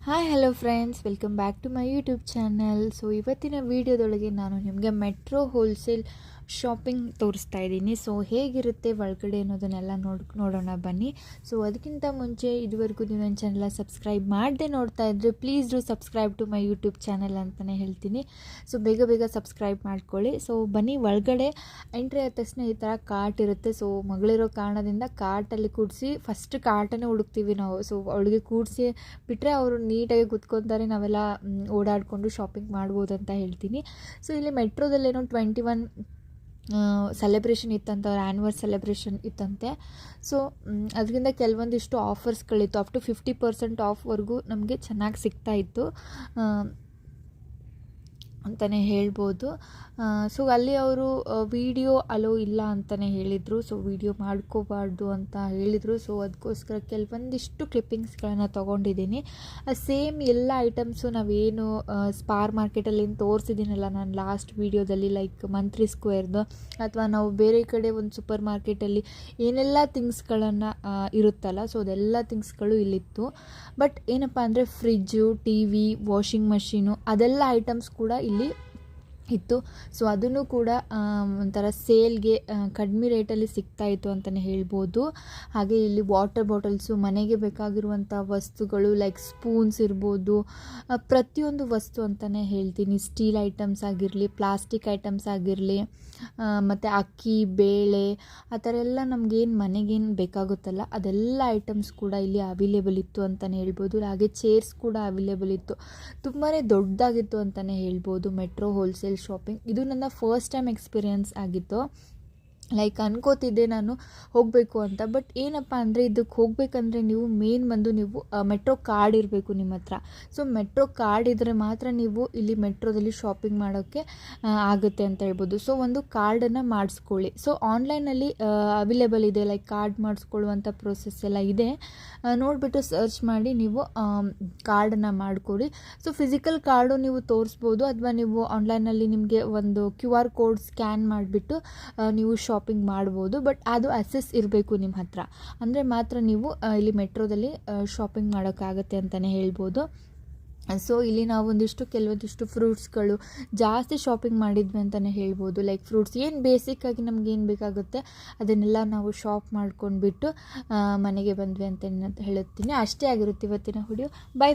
Hi hello friends, welcome back to my YouTube channel. So ಇವತ್ತಿನ ವೀಡಿಯೋದೊಳಗೆ ನಾನು ನಿಮಗೆ ಮೆಟ್ರೋ ಹೋಲ್ಸೇಲ್ ಶಾಪಿಂಗ್ ತೋರಿಸ್ತಾ ಇದ್ದೀನಿ. ಸೊ ಹೇಗಿರುತ್ತೆ ಒಳಗಡೆ ಅನ್ನೋದನ್ನೆಲ್ಲ ನೋಡೋಣ ಬನ್ನಿ. ಸೊ ಅದಕ್ಕಿಂತ ಮುಂಚೆ ಇದುವರೆಗೂ ನೀವು ನನ್ನ ಚಾನಲ್ನ ಸಬ್ಸ್ಕ್ರೈಬ್ ಮಾಡದೆ ನೋಡ್ತಾ ಇದ್ದರೆ please do subscribe to my YouTube channel ಅಂತಲೇ ಹೇಳ್ತೀನಿ. ಸೊ ಬೇಗ ಸಬ್ಸ್ಕ್ರೈಬ್ ಮಾಡ್ಕೊಳ್ಳಿ. ಸೊ ಬನ್ನಿ, ಒಳಗಡೆ ಎಂಟ್ರಿ ಆದ ತಕ್ಷಣ ಈ ಥರ ಕಾರ್ಟ್ ಇರುತ್ತೆ. ಸೊ ಮಗಳಿರೋ ಕಾರಣದಿಂದ ಕಾರ್ಟಲ್ಲಿ ಕೂಡಿಸಿ ಫಸ್ಟ್ ಕಾರ್ಟನ್ನೇ ಹುಡುಕ್ತೀವಿ ನಾವು. ಸೊ ಅವಳಿಗೆ ಕೂಡಿಸಿ ಬಿಟ್ಟರೆ ಅವರು ನೀಟಾಗಿ ಕುತ್ಕೊತಾರೆ, ನಾವೆಲ್ಲ ಓಡಾಡಿಕೊಂಡು ಶಾಪಿಂಗ್ ಮಾಡ್ಬೋದು ಅಂತ ಹೇಳ್ತೀನಿ. ಸೊ ಇಲ್ಲಿ ಮೆಟ್ರೋದಲ್ಲೇನೋ 21 ಸೆಲೆಬ್ರೇಷನ್ ಇತ್ತಂತೆ, ಅವ್ರ ಆ್ಯನಿವರ್ಸ್ ಸೆಲೆಬ್ರೇಷನ್ ಇತ್ತಂತೆ. ಸೊ ಅದರಿಂದ ಕೆಲವೊಂದಿಷ್ಟು ಆಫರ್ಸ್ಗಳಿತ್ತು, ಅಪ್ ಟು 50% ಆಫ್ವರೆಗೂ ನಮಗೆ ಚೆನ್ನಾಗಿ ಸಿಗ್ತಾಯಿತ್ತು ಅಂತಲೇ ಹೇಳ್ಬೋದು. ಸೊ ಅಲ್ಲಿ ಅವರು ವಿಡಿಯೋ ಅಲೋ ಇಲ್ಲ ಅಂತಲೇ ಹೇಳಿದರು. ಸೊ ವಿಡಿಯೋ ಮಾಡ್ಕೋಬಾರ್ದು ಅಂತ ಹೇಳಿದರು. ಸೊ ಅದಕ್ಕೋಸ್ಕರ ಕೆಲವೊಂದಿಷ್ಟು ಕ್ಲಿಪ್ಪಿಂಗ್ಸ್ಗಳನ್ನು ತೊಗೊಂಡಿದ್ದೀನಿ. ಸೇಮ್ ಎಲ್ಲ ಐಟಮ್ಸು ನಾವೇನು ಸ್ಪಾರ್ ಮಾರ್ಕೆಟಲ್ಲಿ ತೋರಿಸಿದ್ದೀನಲ್ಲ ನಾನು ಲಾಸ್ಟ್ ವೀಡಿಯೋದಲ್ಲಿ, ಲೈಕ್ ಮಂತ್ರಿ ಸ್ಕ್ವೇರ್ದು, ಅಥವಾ ನಾವು ಬೇರೆ ಕಡೆ ಒಂದು ಸೂಪರ್ ಮಾರ್ಕೆಟಲ್ಲಿ ಏನೆಲ್ಲ ಥಿಂಗ್ಸ್ಗಳನ್ನು ಇರುತ್ತಲ್ಲ, ಸೊ ಅದೆಲ್ಲ ಥಿಂಗ್ಸ್ಗಳು ಇಲ್ಲಿತ್ತು. ಬಟ್ ಏನಪ್ಪ ಅಂದರೆ fridge, T V, washing machine, ಅದೆಲ್ಲ ಐಟಮ್ಸ್ ಕೂಡ ಇಲ್ಲಿ ಇತ್ತು. ಸೊ ಅದನ್ನು ಕೂಡ ಒಂಥರ ಸೇಲ್ಗೆ ಕಡಿಮೆ ರೇಟಲ್ಲಿ ಸಿಗ್ತಾಯಿತ್ತು ಅಂತಲೇ ಹೇಳ್ಬೋದು. ಹಾಗೆ ಇಲ್ಲಿ ವಾಟರ್ ಬಾಟಲ್ಸು, ಮನೆಗೆ ಬೇಕಾಗಿರುವಂಥ ವಸ್ತುಗಳು ಲೈಕ್ ಸ್ಪೂನ್ಸ್ ಇರ್ಬೋದು, ಪ್ರತಿಯೊಂದು ವಸ್ತು ಅಂತಲೇ ಹೇಳ್ತೀನಿ. ಸ್ಟೀಲ್ ಐಟಮ್ಸ್ ಆಗಿರಲಿ, ಪ್ಲಾಸ್ಟಿಕ್ ಐಟಮ್ಸ್ ಆಗಿರಲಿ, ಮತ್ತು ಅಕ್ಕಿ, ಬೇಳೆ, ಆ ಥರ ಎಲ್ಲ ನಮಗೇನು ಮನೆಗೇನು ಬೇಕಾಗುತ್ತಲ್ಲ ಅದೆಲ್ಲ ಐಟಮ್ಸ್ ಕೂಡ ಇಲ್ಲಿ ಅವೈಲೇಬಲ್ ಇತ್ತು ಅಂತಲೇ ಹೇಳ್ಬೋದು. ಹಾಗೆ ಚೇರ್ಸ್ ಕೂಡ ಅವೈಲೇಬಲ್ ಇತ್ತು. ತುಂಬಾ ದೊಡ್ಡದಾಗಿತ್ತು ಅಂತಲೇ ಹೇಳ್ಬೋದು ಮೆಟ್ರೋ ಹೋಲ್ಸೇಲ್ ಶಾಪಿಂಗ್. ಇದು ನನ್ನ ಫಸ್ಟ್ ಟೈಮ್ ಎಕ್ಸ್ಪೀರಿಯನ್ಸ್ ಆಗಿತ್ತು. ಲೈಕ್ ಅನ್ಕೋತಿದ್ದೆ ನಾನು ಹೋಗಬೇಕು ಅಂತ. ಬಟ್ ಏನಪ್ಪ ಅಂದರೆ ಇದಕ್ಕೆ ಹೋಗಬೇಕಂದ್ರೆ ನೀವು ಮೇನ್ ಬಂದು ನೀವು ಮೆಟ್ರೋ ಕಾರ್ಡ್ ಇರಬೇಕು ನಿಮ್ಮ ಹತ್ರ. ಸೊ ಮೆಟ್ರೋ ಕಾರ್ಡ್ ಇದ್ದರೆ ಮಾತ್ರ ನೀವು ಇಲ್ಲಿ ಮೆಟ್ರೋದಲ್ಲಿ ಶಾಪಿಂಗ್ ಮಾಡೋಕ್ಕೆ ಆಗುತ್ತೆ ಅಂತ ಹೇಳ್ಬೋದು. ಸೊ ಒಂದು ಕಾರ್ಡನ್ನು ಮಾಡಿಸ್ಕೊಳ್ಳಿ. ಸೊ ಆನ್ಲೈನಲ್ಲಿ ಅವೈಲೇಬಲ್ ಇದೆ, ಲೈಕ್ ಕಾರ್ಡ್ ಮಾಡಿಸ್ಕೊಳ್ಳುವಂಥ ಪ್ರೋಸೆಸ್ ಎಲ್ಲ ಇದೆ. ನೋಡಿಬಿಟ್ಟು ಸರ್ಚ್ ಮಾಡಿ ನೀವು ಕಾರ್ಡನ್ನು ಮಾಡಿಕೊಡಿ. ಸೊ ಫಿಸಿಕಲ್ ಕಾರ್ಡು ನೀವು ತೋರಿಸ್ಬೋದು, ಅಥವಾ ನೀವು ಆನ್ಲೈನಲ್ಲಿ ನಿಮಗೆ ಒಂದು QR ಕೋಡ್ ಸ್ಕ್ಯಾನ್ ಮಾಡಿಬಿಟ್ಟು ನೀವು ಶಾಪಿಂಗ್ ಮಾಡ್ಬೋದು. ಬಟ್ ಅದು ಅಸೆಸ್ ಇರಬೇಕು ನಿಮ್ಮ ಹತ್ರ, ಅಂದರೆ ಮಾತ್ರ ನೀವು ಇಲ್ಲಿ ಮೆಟ್ರೋದಲ್ಲಿ ಶಾಪಿಂಗ್ ಮಾಡೋಕ್ಕಾಗತ್ತೆ ಅಂತಲೇ ಹೇಳ್ಬೋದು. ಸೊ ಇಲ್ಲಿ ನಾವು ಕೆಲವೊಂದಿಷ್ಟು ಫ್ರೂಟ್ಸ್ಗಳು ಜಾಸ್ತಿ ಶಾಪಿಂಗ್ ಮಾಡಿದ್ವಿ ಅಂತಲೇ ಹೇಳ್ಬೋದು. ಲೈಕ್ ಫ್ರೂಟ್ಸ್ ಏನು ಬೇಸಿಕ್ಕಾಗಿ ನಮಗೇನು ಬೇಕಾಗುತ್ತೆ ಅದನ್ನೆಲ್ಲ ನಾವು ಶಾಪ್ ಮಾಡ್ಕೊಂಡ್ಬಿಟ್ಟು ಮನೆಗೆ ಬಂದ್ವಿ ಅಂತ ಹೇಳುತ್ತೀನಿ. ಅಷ್ಟೇ ಆಗಿರುತ್ತೆ ಇವತ್ತಿನ ವಿಡಿಯೋ. ಬೈ.